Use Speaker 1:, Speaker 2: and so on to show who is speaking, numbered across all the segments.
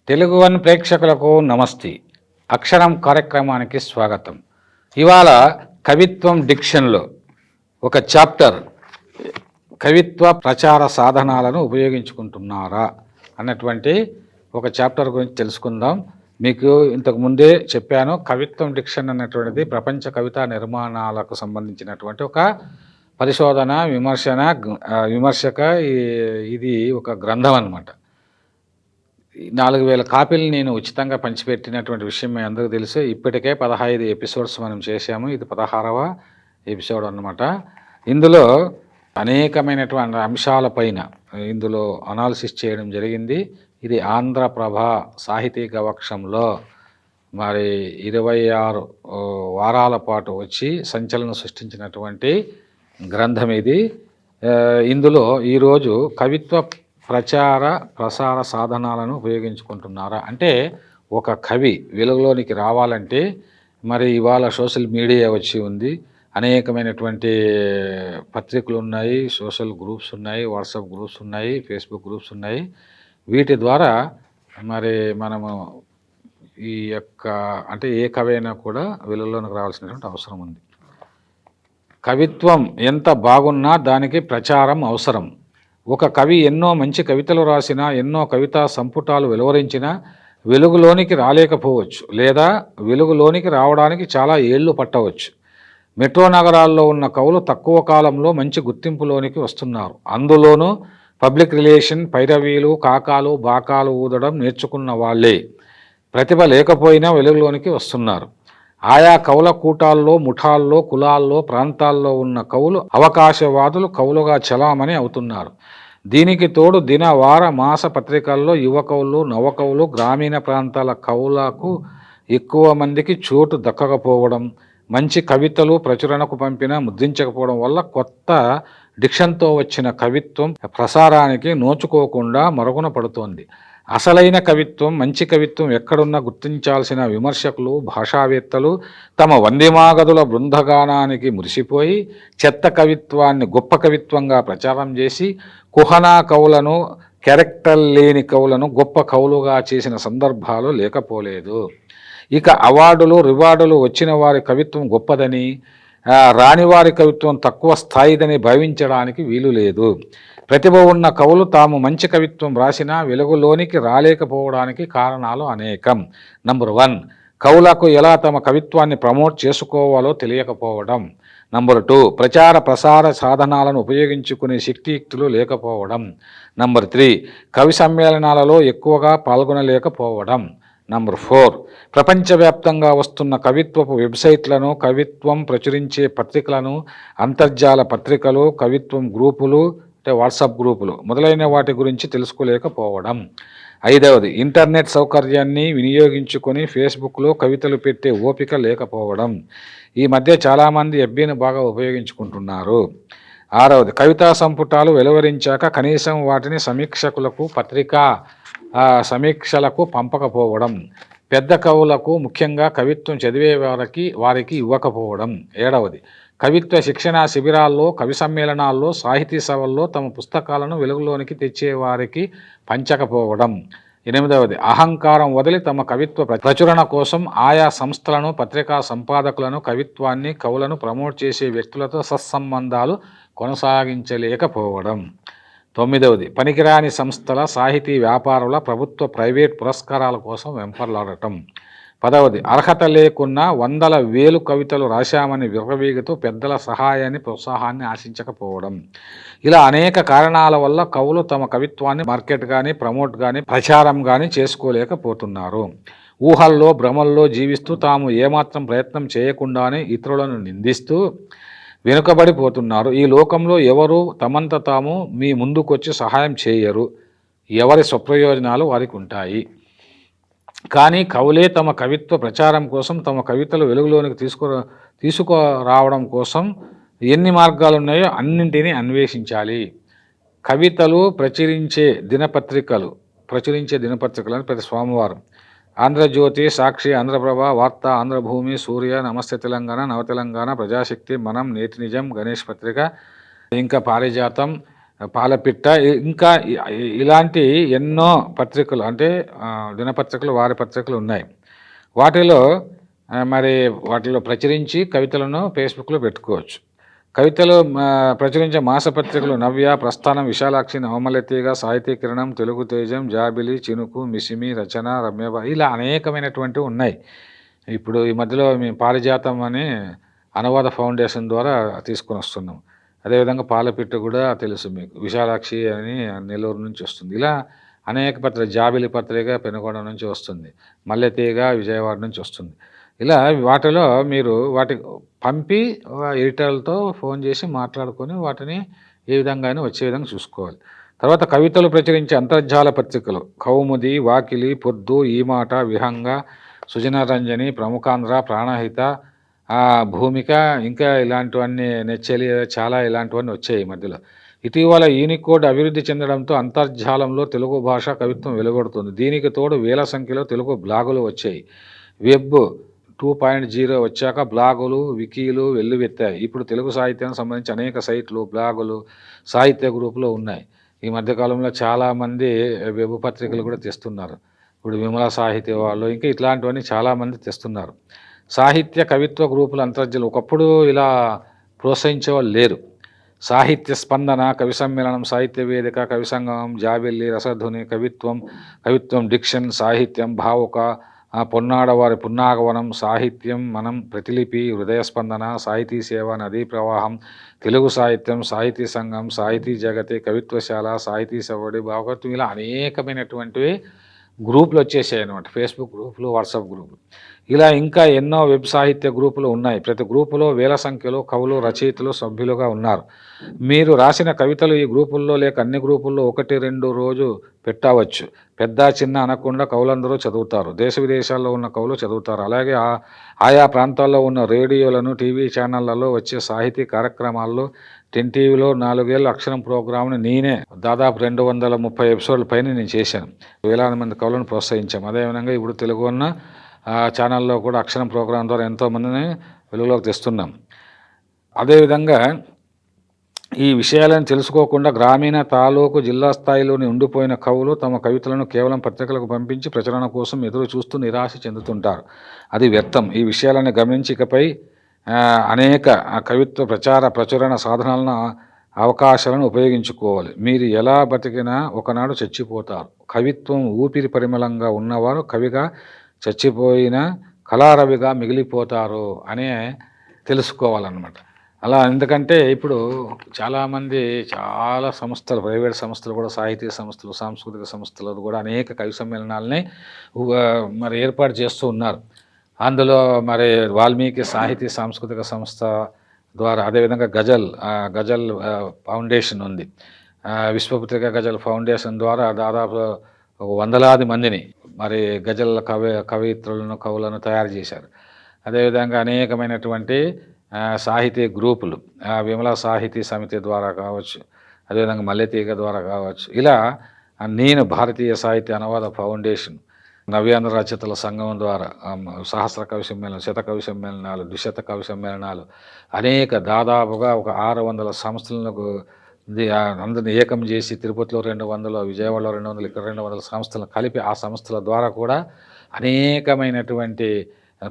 Speaker 1: Telugu one ప్రేక్షకులకు నమస్తే. అక్షరం కార్యక్రమానికి స్వాగతం. ఇవాళ కవిత్వం డిక్షన్లో ఒక చాప్టర్ కవిత్వ ప్రచార సాధనాలను ఉపయోగించుకుంటున్నారా అన్నటువంటి ఒక చాప్టర్ గురించి తెలుసుకుందాం. మీకు ఇంతకు ముందే చెప్పాను, కవిత్వం డిక్షన్ అన్నటువంటిది ప్రపంచ కవితా నిర్మాణాలకు సంబంధించినటువంటి ఒక పరిశోధన విమర్శక ఇది ఒక గ్రంథం అన్నమాట. 4000 కాపీలు నేను ఉచితంగా పంచిపెట్టినటువంటి విషయం మీ అందరికీ తెలుసు. ఇప్పటికే 15 ఎపిసోడ్స్ మనం చేశాము. ఇది 16వ ఎపిసోడ్ అన్నమాట. ఇందులో అనేకమైనటువంటి అంశాలపైన ఇందులో అనాలిసిస్ చేయడం జరిగింది. ఇది ఆంధ్రప్రభ సాహితీ గవక్షంలో మరి 26 వారాల పాటు వచ్చి సంచలనం సృష్టించినటువంటి గ్రంథం ఇది. ఇందులో ఈరోజు కవిత్వ ప్రచార ప్రసార సాధనాలను ఉపయోగించుకుంటున్నారా అంటే, ఒక కవి వెలుగులోనికి రావాలంటే మరి ఇవాళ సోషల్ మీడియా వచ్చి ఉంది, అనేకమైనటువంటి పత్రికలు ఉన్నాయి, సోషల్ గ్రూప్స్ ఉన్నాయి, వాట్సాప్ గ్రూప్స్ ఉన్నాయి, ఫేస్బుక్ గ్రూప్స్ ఉన్నాయి. వీటి ద్వారా మరి మనము ఈ యొక్క అంటే ఏ కవి అయినా కూడా వెలుగులోనికి రావాల్సినటువంటి అవసరం ఉంది. కవిత్వం ఎంత బాగున్నా దానికి ప్రచారం అవసరం. ఒక కవి ఎన్నో మంచి కవితలు రాసినా, ఎన్నో కవితా సంపుటాలు వెలువరించినా వెలుగులోనికి రాలేకపోవచ్చు, లేదా వెలుగులోనికి రావడానికి చాలా ఏళ్ళు పట్టవచ్చు. మెట్రో నగరాల్లో ఉన్న కవులు తక్కువ కాలంలో మంచి గుర్తింపులోనికి వస్తున్నారు. అందులోనూ పబ్లిక్ రిలేషన్, పైరవీలు, కాకాలు, బాకాలు ఊదడం నేర్చుకున్న వాళ్ళే ప్రతిభ లేకపోయినా వెలుగులోనికి వస్తున్నారు. ఆయా కవుల కూటాల్లో, ముఠాల్లో, కులాల్లో, ప్రాంతాల్లో ఉన్న కవులు అవకాశవాదులు కవులుగా చలామణి అవుతున్నారు. దీనికి తోడు దిన, వార, మాస పత్రికల్లో యువ కవులు, నవకవులు, గ్రామీణ ప్రాంతాల కవులకు ఎక్కువ మందికి చోటు దక్కకపోవడం, మంచి కవితలు ప్రచురణకు పంపినా ముద్రించకపోవడం వల్ల కొత్త డిక్షన్తో వచ్చిన కవిత్వం ప్రసారానికి నోచుకోకుండా మరుగున పడుతోంది. అసలైన కవిత్వం, మంచి కవిత్వం ఎక్కడున్నా గుర్తించాల్సిన విమర్శకులు, భాషావేత్తలు తమ వందిమాగదుల బృందగానానికి మురిసిపోయి చెత్త కవిత్వాన్ని గొప్ప కవిత్వంగా ప్రచారం చేసి కుహనా కవులను, క్యారెక్టర్ లేని కవులను గొప్ప కవులుగా చేసిన సందర్భాలు లేకపోలేదు. ఇక అవార్డులు, రివార్డులు వచ్చిన వారి కవిత్వం గొప్పదని, రానివారి కవిత్వం తక్కువ స్థాయిదని భావించడానికి వీలు లేదు. ప్రతిభ ఉన్న కవులు తాము మంచి కవిత్వం రాసినా వెలుగులోనికి రాలేకపోవడానికి కారణాలు అనేకం. నంబర్ 1, కవులకు ఎలా తమ కవిత్వాన్ని ప్రమోట్ చేసుకోవాలో తెలియకపోవడం. నంబర్ 2, ప్రచార ప్రసార సాధనాలను ఉపయోగించుకునే శక్తియుక్తులు లేకపోవడం. నంబర్ 3, కవి సమ్మేళనాలలో ఎక్కువగా పాల్గొనలేకపోవడం. నంబర్ 4, ప్రపంచవ్యాప్తంగా వస్తున్న కవిత్వపు వెబ్సైట్లను, కవిత్వం ప్రచురించే పత్రికలను, అంతర్జాల పత్రికలు, కవిత్వం గ్రూపులు అంటే వాట్సాప్ గ్రూపులు మొదలైన వాటి గురించి తెలుసుకోలేకపోవడం. 5వది, ఇంటర్నెట్ సౌకర్యాన్ని వినియోగించుకొని ఫేస్బుక్లో కవితలు పెట్టే ఓపిక లేకపోవడం. ఈ మధ్య చాలామంది ఎఫ్బీని బాగా ఉపయోగించుకుంటున్నారు. 6వది, కవితా సంపుటాలు వెలువరించాక కనీసం వాటిని సమీక్షకులకు, పత్రికా సమీక్షలకు పంపకపోవడం. పెద్ద కవులకు, ముఖ్యంగా కవిత్వం చదివే వారికి ఇవ్వకపోవడం. 7వది, కవిత్వ శిక్షణ శిబిరాల్లో, కవి సమ్మేళనాల్లో, సాహితీ సభల్లో తమ పుస్తకాలను వెలుగులోనికి తెచ్చే వారికి పంచకపోవడం. 8వది, అహంకారం వదిలి తమ కవిత్వ ప్రచురణ కోసం ఆయా సంస్థలను, పత్రికా సంపాదకులను, కవిత్వాన్ని, కవులను ప్రమోట్ చేసే వ్యక్తులతో సత్సంబంధాలు కొనసాగించలేకపోవడం. 9వది, పనికిరాని సంస్థల, సాహితీ వ్యాపారుల, ప్రభుత్వ, ప్రైవేట్ పురస్కారాల కోసం వెంపర్లాడటం. 10వది, అర్హత లేకున్నా వందల వేలు కవితలు రాశామని విర్రవీగుతూ పెద్దల సహాయాన్ని, ప్రోత్సాహాన్ని ఆశించకపోవడం. ఇలా అనేక కారణాల వల్ల కవులు తమ కవిత్వాన్ని మార్కెట్ కానీ, ప్రమోట్ కానీ, ప్రచారం కానీ చేసుకోలేకపోతున్నారు. ఊహల్లో, భ్రమల్లో జీవిస్తూ తాము ఏమాత్రం ప్రయత్నం చేయకుండానే ఇతరులను నిందిస్తూ వెనుకబడిపోతున్నారు. ఈ లోకంలో ఎవరు తమంత తాము మీ ముందుకొచ్చి సహాయం చేయరు. ఎవరి స్వప్రయోజనాలు వారికి ఉంటాయి. కానీ కవులే తమ కవిత్వ ప్రచారం కోసం, తమ కవితలు వెలుగులోనికి తీసుకురావడం కోసం ఎన్ని మార్గాలు ఉన్నాయో అన్నింటినీ అన్వేషించాలి. కవితలు ప్రచురించే దినపత్రికలు అని ప్రతి సోమవారం ఆంధ్రజ్యోతి, సాక్షి, ఆంధ్రప్రభ, వార్త, ఆంధ్రభూమి, సూర్య, నమస్తే తెలంగాణ, నవతెలంగాణ, ప్రజాశక్తి, మనం, నేటి నిజం, గణేష్ పత్రిక, ఇంకా పారిజాతం, పాలపిట్ట ఇంకా ఇలాంటి ఎన్నో పత్రికలు అంటే దినపత్రికలు, వారి పత్రికలు ఉన్నాయి. వాటిలో మరి వాటిలో ప్రచురించి కవితలను ఫేస్బుక్లో పెట్టుకోవచ్చు. కవితలు ప్రచురించే మాసపత్రికలు నవ్య, ప్రస్థానం, విశాలాక్షి, నవమలతీగ, సాహితీ కిరణం, తెలుగు తేజం, జాబిలి, చినుకు, మిసిమి, రచన, రమ్యభ ఇలా అనేకమైనటువంటివి ఉన్నాయి. ఇప్పుడు ఈ మధ్యలో మేము పారిజాతం అని అనువాద ఫౌండేషన్ ద్వారా తీసుకొని వస్తున్నాం. అదేవిధంగా పాలపిట్ట కూడా తెలుసు మీకు, విశాలాక్షి అని నెల్లూరు నుంచి వస్తుంది. ఇలా అనేక పత్రిక, జాబిలి పత్రిక పెనుగొండ నుంచి వస్తుంది, మల్లెతీగ విజయవాడ నుంచి వస్తుంది. ఇలా వాటిలో మీరు వాటి పంపి ఎడిటర్లతో ఫోన్ చేసి మాట్లాడుకొని వాటిని ఏ విధంగా వచ్చే విధంగా చూసుకోవాలి. తర్వాత కవితలు ప్రచురించే అంతర్జాల పత్రికలు కౌముది, వాకిలి, పొద్దు, ఈ మాట, విహంగ, సుజనరంజని, ప్రముఖాంధ్ర, ప్రాణహిత, భూమిక, ఇంకా ఇలాంటివన్నీ నెచ్చెలి, చాలా ఇలాంటివన్నీ వచ్చాయి ఈ మధ్యలో. ఇటీవల యూనికోడ్ అభివృద్ధి చెందడంతో అంతర్జాలంలో తెలుగు భాష కవిత్వం వెలువడుతుంది. దీనికి తోడు వేల సంఖ్యలో తెలుగు బ్లాగులు వచ్చాయి. వెబ్ 2.0 వచ్చాక బ్లాగులు, వికీలు వెల్లువెత్తాయి. ఇప్పుడు తెలుగు సాహిత్యానికి సంబంధించి అనేక సైట్లు, బ్లాగులు, సాహిత్య గ్రూపులు ఉన్నాయి. ఈ మధ్యకాలంలో చాలామంది వెబ్ పత్రికలు కూడా తెస్తున్నారు. ఇప్పుడు విమల సాహిత్య వాళ్ళు ఇంకా ఇట్లాంటివన్నీ చాలామంది తెస్తున్నారు. సాహిత్య కవిత్వ గ్రూపులు అంతర్జాలం ఒకప్పుడు ఇలా ప్రోత్సహించేవాళ్ళు లేరు. సాహిత్య స్పందన, కవి సమ్మేళనం, సాహిత్య వేదిక, కవి సంగమం, జాబిల్లి, రసధ్వని, కవిత్వం డిక్షన్, సాహిత్యం, భావుక, పొన్నాడవారి పున్నాగవనం, సాహిత్యం మనం, ప్రతిలిపి, హృదయ స్పందన, సాహితీ సేవ, నదీ ప్రవాహం, తెలుగు సాహిత్యం, సాహితీ సంఘం, సాహితీ జగతి, కవిత్వశాల, సాహితీ సవడి, భావకత్వం ఇలా అనేకమైనటువంటివి గ్రూపులు వచ్చేసాయి అన్నమాట. ఫేస్బుక్ గ్రూపులు, వాట్సాప్ గ్రూపులు, ఇలా ఇంకా ఎన్నో వెబ్ సాహిత్య గ్రూపులు ఉన్నాయి. ప్రతి గ్రూపులో వేల సంఖ్యలో కవులు, రచయితలు సభ్యులుగా ఉన్నారు. మీరు రాసిన కవితలు ఈ గ్రూపుల్లో లేక అన్ని గ్రూపుల్లో 1-2 రోజు పెట్టవచ్చు. పెద్ద చిన్న అనకుండా కవులందరూ చదువుతారు. దేశ విదేశాల్లో ఉన్న కవులు చదువుతారు. అలాగే ఆయా ప్రాంతాల్లో ఉన్న రేడియోలను, టీవీ ఛానళ్లలో వచ్చే సాహితీ కార్యక్రమాల్లో 10 టీవీలో 4 ఏళ్ళ అక్షరం ప్రోగ్రామ్ని నేనే దాదాపు 230 ఎపిసోడ్ల పైన నేను చేశాను. వేలాది మంది కవులను ప్రోత్సహించాము. అదేవిధంగా ఇప్పుడు తెలుగు ఉన్న ఛానల్లో కూడా అక్షరం ప్రోగ్రాం ద్వారా ఎంతోమందిని వెలుగులోకి తెస్తున్నాం. అదేవిధంగా ఈ విషయాలను తెలుసుకోకుండా గ్రామీణ, తాలూకు, జిల్లా స్థాయిలోని ఉండిపోయిన కవులు తమ కవితలను కేవలం పత్రికలకు పంపించి ప్రచురణ కోసం ఎదురు చూస్తూ నిరాశ చెందుతుంటారు. అది వ్యర్థం. ఈ విషయాలను గమనించి ఇకపై అనేక కవిత్వ ప్రచురణ సాధనాలను, అవకాశాలను ఉపయోగించుకోవాలి. మీరు ఎలా బతికినా ఒకనాడు చచ్చిపోతారు. కవిత్వం ఊపిరి పరిమళంగా ఉన్నవారు కవిగా, చచ్చిపోయిన కళారవిగా మిగిలిపోతారు అనే తెలుసుకోవాలన్నమాట. అలా ఎందుకంటే ఇప్పుడు చాలామంది చాలా సంస్థలు, ప్రైవేట్ సంస్థలు కూడా, సాహితీ సంస్థలు, సాంస్కృతిక సంస్థలు కూడా అనేక కవి సమ్మేళనాలని మరి ఏర్పాటు చేస్తూ ఉన్నారు. అందులో మరి వాల్మీకి సాహితీ సాంస్కృతిక సంస్థ ద్వారా, అదేవిధంగా గజల్ ఫౌండేషన్ ఉంది. విశ్వపత్రిక గజల్ ఫౌండేషన్ ద్వారా దాదాపు 100లాది మందిని మరి గజల్ కవిత్రులను, కవులను తయారు చేశారు. అదేవిధంగా అనేకమైనటువంటి సాహితీ గ్రూపులు, విమల సాహితీ సమితి ద్వారా కావచ్చు, అదేవిధంగా మల్లెతీగ ద్వారా కావచ్చు, ఇలా నేను భారతీయ సాహిత్య అనువాద ఫౌండేషన్, నవ్యాంధ్ర రచయితల సంఘం ద్వారా సహస్ర కవి సమ్మేళనం, శత కవి సమ్మేళనాలు, ద్విశత కవి సమ్మేళనాలు, అనేక దాదాపుగా ఒక 600 సంస్థలకు అందరిని ఏకం చేసి తిరుపతిలో 200, విజయవాడలో 200, ఇక్కడ 200 సంస్థలను కలిపి ఆ సంస్థల ద్వారా కూడా అనేకమైనటువంటి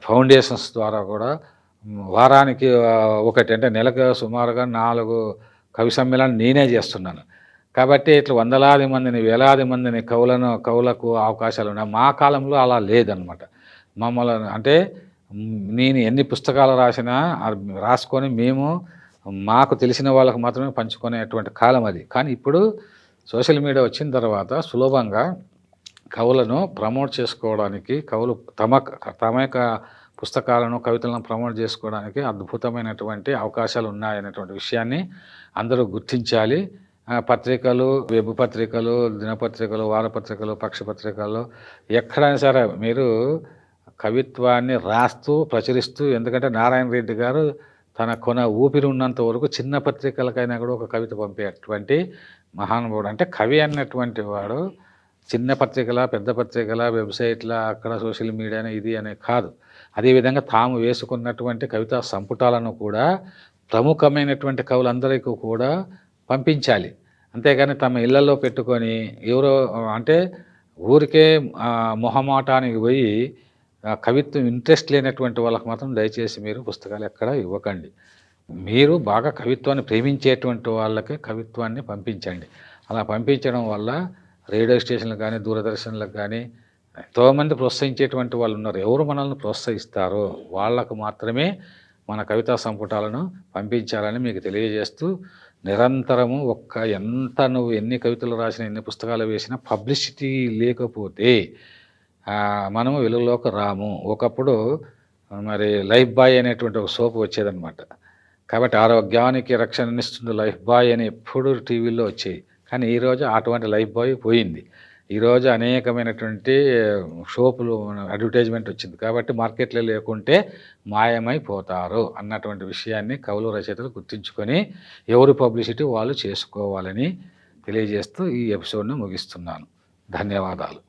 Speaker 1: ఫౌండేషన్స్ ద్వారా కూడా వారానికి ఒకటి, అంటే నెలకు సుమారుగా 4 కవి సమ్మేళనాలు నేనే చేస్తున్నాను. కాబట్టి ఇట్లా 100లాది మందిని, వేలాది మందిని కవులకు అవకాశాలు ఉన్నాయి. మా కాలంలో అలా లేదనమాట. మమ్మల్ని అంటే నేను ఎన్ని పుస్తకాలు రాసినా రాసుకొని మేము మాకు తెలిసిన వాళ్ళకు మాత్రమే పంచుకునేటువంటి కాలం అది. కానీ ఇప్పుడు సోషల్ మీడియా వచ్చిన తర్వాత సులభంగా కవులను ప్రమోట్ చేసుకోవడానికి, కవులు తమ యొక్క పుస్తకాలను, కవితలను ప్రమోట్ చేసుకోవడానికి అద్భుతమైనటువంటి అవకాశాలు ఉన్నాయనేటువంటి విషయాన్ని అందరూ గుర్తించాలి. పత్రికలు, వెబ్ పత్రికలు, దినపత్రికలు, వారపత్రికలు, పక్షపత్రికలు ఎక్కడైనా సరే మీరు కవిత్వాన్ని రాస్తూ ప్రచురిస్తూ, ఎందుకంటే నారాయణ రెడ్డి గారు తన ఊపిరి ఉన్నంత వరకు చిన్న పత్రికలకైనా కూడా ఒక కవిత పంపేటువంటి మహానుభావుడు. అంటే కవి అన్నటువంటి వాడు చిన్న పత్రికల, పెద్ద పత్రికల, వెబ్సైట్ల, అక్కడ సోషల్ మీడియా ఇది అనే కాదు. అదేవిధంగా తాము వేసుకున్నటువంటి కవితా సంపుటాలను కూడా ప్రముఖమైనటువంటి కవులందరికీ కూడా పంపించాలి. అంతేగాని తమ ఇళ్లలో పెట్టుకొని ఎవరో అంటే ఊరికే మొహమాటానికి పోయి కవిత్వం ఇంట్రెస్ట్ లేనటువంటి వాళ్ళకి మాత్రం దయచేసి మీరు పుస్తకాలు ఎక్కడ ఇవ్వకండి. మీరు బాగా కవిత్వాన్ని ప్రేమించేటువంటి వాళ్ళకి కవిత్వాన్ని పంపించండి. అలా పంపించడం వల్ల రేడియో స్టేషన్‌లకు గానీ, దూరదర్శన్‌లకు గానీ ఎంతోమంది ప్రోత్సహించేటువంటి వాళ్ళున్నారు. ఎవరు మనల్ని ప్రోత్సహిస్తారో వాళ్ళకు మాత్రమే మన కవితా సంపుటాలను పంపించాలని మీకు తెలియజేస్తూ, నిరంతరము నువ్వు ఎన్ని కవితలు రాసినా, ఎన్ని పుస్తకాలు వేసినా పబ్లిసిటీ లేకపోతే మనము వెలుగులోకి రాము. ఒకప్పుడు మరి లైఫ్ బాయ్ అనేటువంటి ఒక సోప్ వచ్చేదనమాట. కాబట్టి ఆరోగ్యానికి రక్షణనిస్తుంది లైఫ్ బాయ్ అని ఎప్పుడు టీవీల్లో వచ్చేవి. కానీ ఈరోజు అటువంటి లైఫ్ బాయ్ పోయింది. ఈరోజు అనేకమైనటువంటి షోపులు అడ్వర్టైజ్మెంట్ వచ్చింది. కాబట్టి మార్కెట్లో లేకుంటే మాయమైపోతారు అన్నటువంటి విషయాన్ని కవులు రచయితలు గుర్తుంచుకొని ఎవరు పబ్లిసిటీ వాళ్ళు చేసుకోవాలని తెలియజేస్తూ ఈ ఎపిసోడ్ను ముగిస్తున్నాను. ధన్యవాదాలు.